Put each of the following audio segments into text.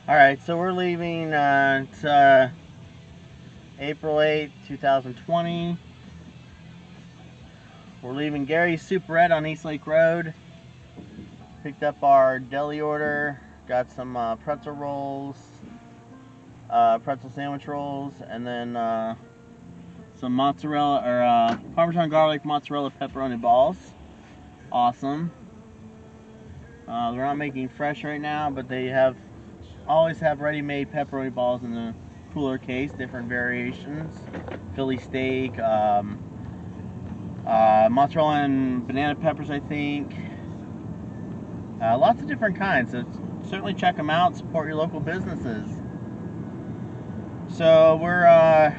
Alright, so we're leaving, it's April 8th, 2020. We're leaving Gary's Superette on East Lake Road. Picked up our deli order, got some pretzel rolls, pretzel sandwich rolls, and then some mozzarella, or Parmesan garlic mozzarella pepperoni balls. Awesome. They're not making fresh right now, but they always have ready-made pepperoni balls in the cooler case, different variations, Philly steak, mozzarella and banana peppers, I think. Lots of different kinds, so certainly check them out, support your local businesses. So we're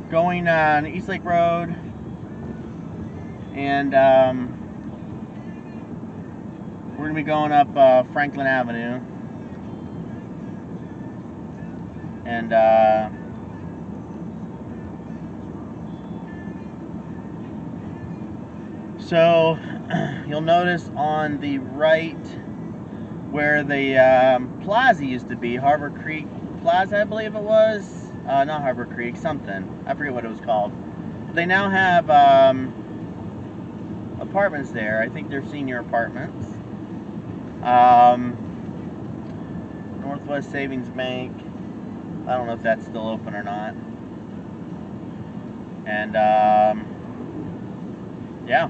going on East Lake Road, and we're going to be going up McClelland Avenue. And so you'll notice on the right where the plaza used to be, Harbor Creek Plaza, I believe it was. Not Harbor Creek, something. I forget what it was called. They now have apartments there. I think they're senior apartments. Northwest Savings Bank. I don't know if that's still open or not. And yeah.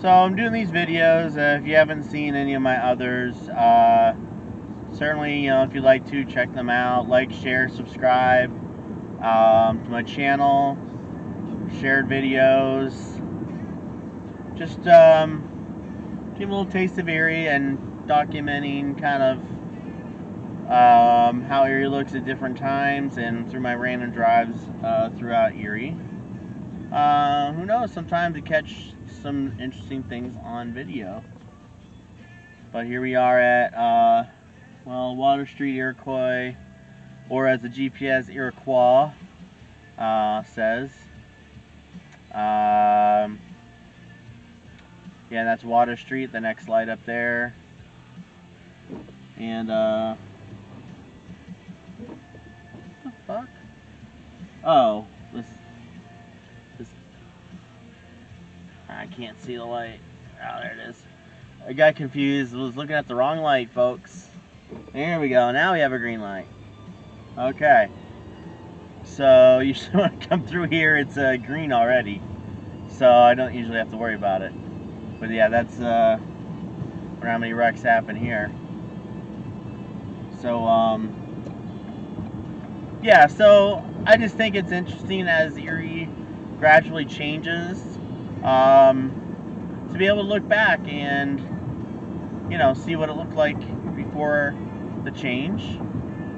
So I'm doing these videos. If you haven't seen any of my others, certainly, if you'd like to, check them out. Like, share, subscribe to my channel. Shared videos. Just give a little taste of Erie and documenting kind of how Erie looks at different times and through my random drives throughout Erie. Who knows, sometimes to catch some interesting things on video. But here we are at Water Street, Iroquois, or as the GPS Iroquois says. Yeah, that's Water Street, the next light up there. And what the fuck? Oh, this I can't see the light. Oh, there it is. I got confused. I was looking at the wrong light, folks. There we go. Now we have a green light. Okay. So you should want to come through here. It's green already, so I don't usually have to worry about it. But yeah, that's where how many wrecks happen here. So yeah. So I just think it's interesting as Erie gradually changes. To be able to look back and, see what it looked like before the change.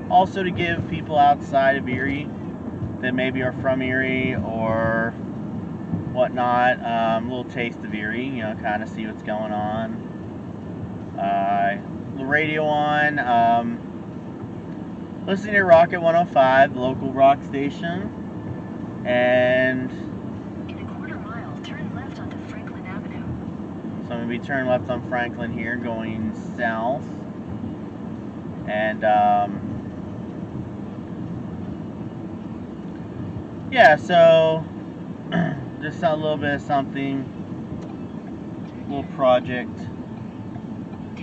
Also to give people outside of Erie that maybe are from Erie or whatnot, a little taste of Erie, kind of see what's going on. The radio on, listening to Rocket 105, the local rock station, and so I'm going to be turning left on Franklin here, going south. And, yeah, so, just a little bit of something, little project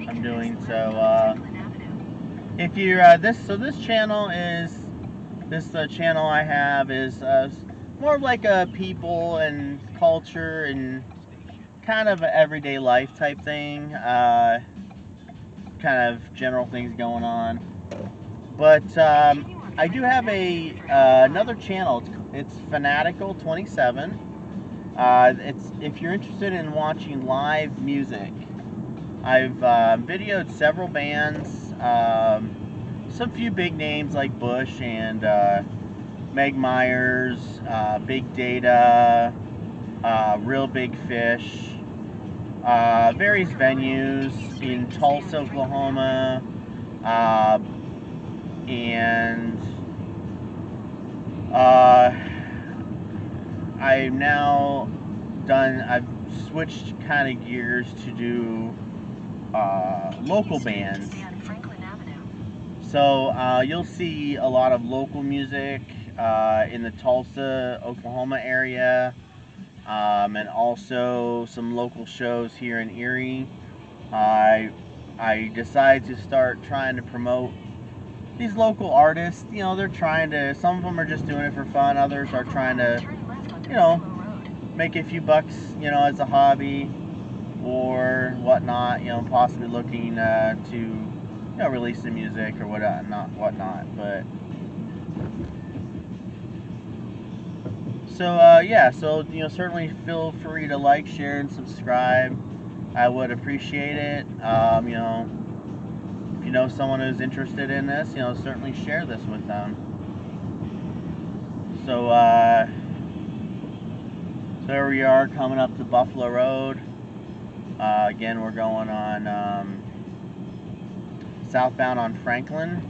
I'm doing. So, if you're, this channel I have is more of like a people and culture and kind of an everyday life type thing, kind of general things going on. But I do have another channel. It's Fanatical 27. It's if you're interested in watching live music. I've videoed several bands, some few big names like Bush and Meg Myers, Big Data, Real Big Fish. Various venues in Tulsa, Oklahoma, and I've switched kind of gears to do local bands. So you'll see a lot of local music in the Tulsa, Oklahoma area, and also some local shows here in Erie. I decided to start trying to promote these local artists. You know, they're trying to, some of them are just doing it for fun, others are trying to, you know, make a few bucks, you know, as a hobby or whatnot, you know, possibly looking to, you know, release the music or whatnot. But so yeah, so you know, certainly feel free to like, share, and subscribe. I would appreciate it. You know, if you know someone who's interested in this, you know, certainly share this with them. So there we are, coming up to Buffalo Road. Again, we're going on southbound on Franklin,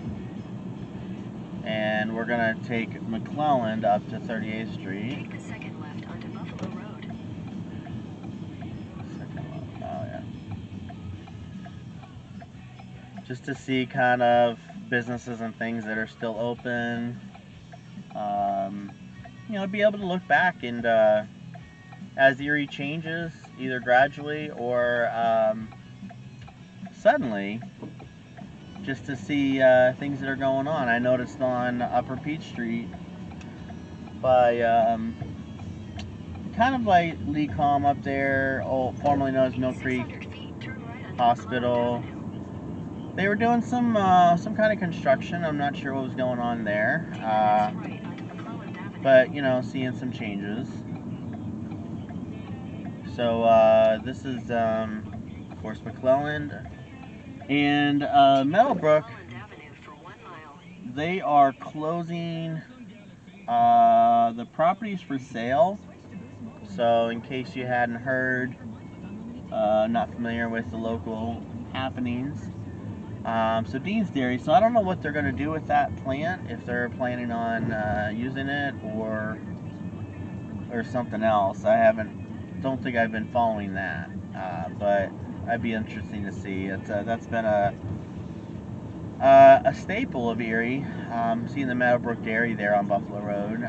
and we're gonna take McClelland up to 38th Street. Take the second left onto Buffalo Road. Second left, oh yeah. Just to see kind of businesses and things that are still open. You know, be able to look back and as Erie changes, either gradually or suddenly, just to see things that are going on. I noticed on Upper Peach Street by kind of like Lee Com up there, formerly known as Mill Creek Hospital. They were doing some kind of construction. I'm not sure what was going on there, but you know, seeing some changes. So this is of course McClelland and Meadowbrook. They are closing the properties for sale. So in case you hadn't heard, not familiar with the local happenings. So Dean's Dairy, so I don't know what they're going to do with that plant, if they're planning on using it or something else. Don't think I've been following that, but that'd be interesting to see. That's been a staple of Erie, seeing the Meadowbrook Dairy there on Buffalo Road.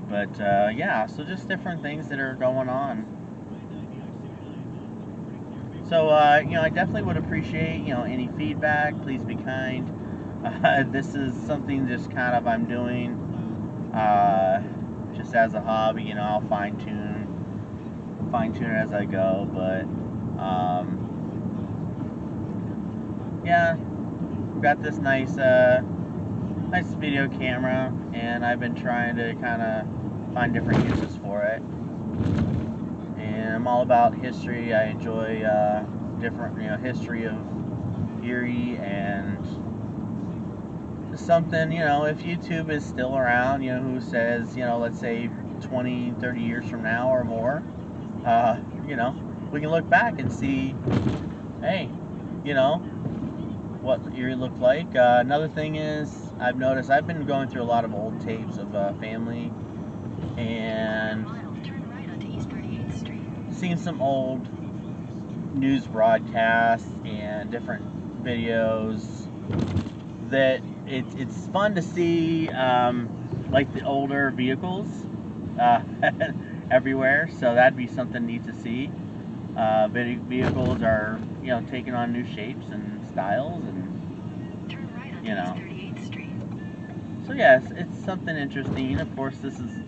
But yeah, so just different things that are going on. So, you know, I definitely would appreciate, you know, any feedback. Please be kind. This is something just kind of I'm doing just as a hobby. You know, I'll fine tune it as I go. But yeah, got this nice video camera, and I've been trying to kind of find different uses for it. And I'm all about history. I enjoy different, you know, history of Erie, and something, you know, if YouTube is still around, you know, who says, you know, let's say 20, 30 years from now or more, you know, we can look back and see, hey, you know, what Erie looked like. Another thing is, I've noticed, I've been going through a lot of old tapes of family, and seen some old news broadcasts and different videos that it's fun to see, like the older vehicles everywhere. So that'd be something neat to see. Vehicles are, you know, taking on new shapes and styles, and you know. So yes, it's something interesting. Of course, this is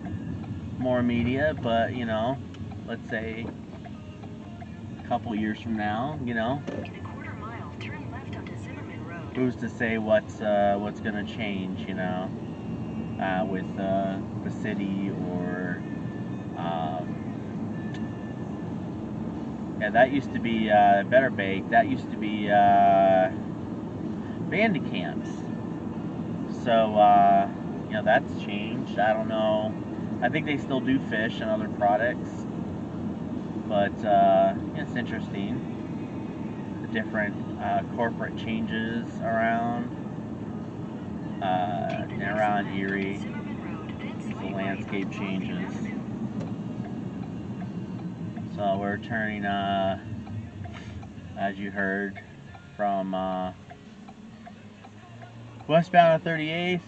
more media, but you know, let's say a couple years from now, you know, who's to say what's gonna change, you know, with the city or yeah, that used to be Better Bake. That used to be Bandicamps. So you know, that's changed. I don't know. I think they still do fish and other products, but it's interesting, the different corporate changes around. and around Erie, the landscape changes. So we're turning, as you heard, from westbound at 38th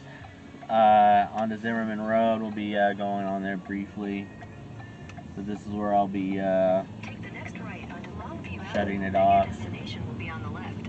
onto Zimmerman Road. We'll be going on there briefly. So this is where I'll be Take the next right onto Longview shutting Avenue. it off. Your destination will be on the left.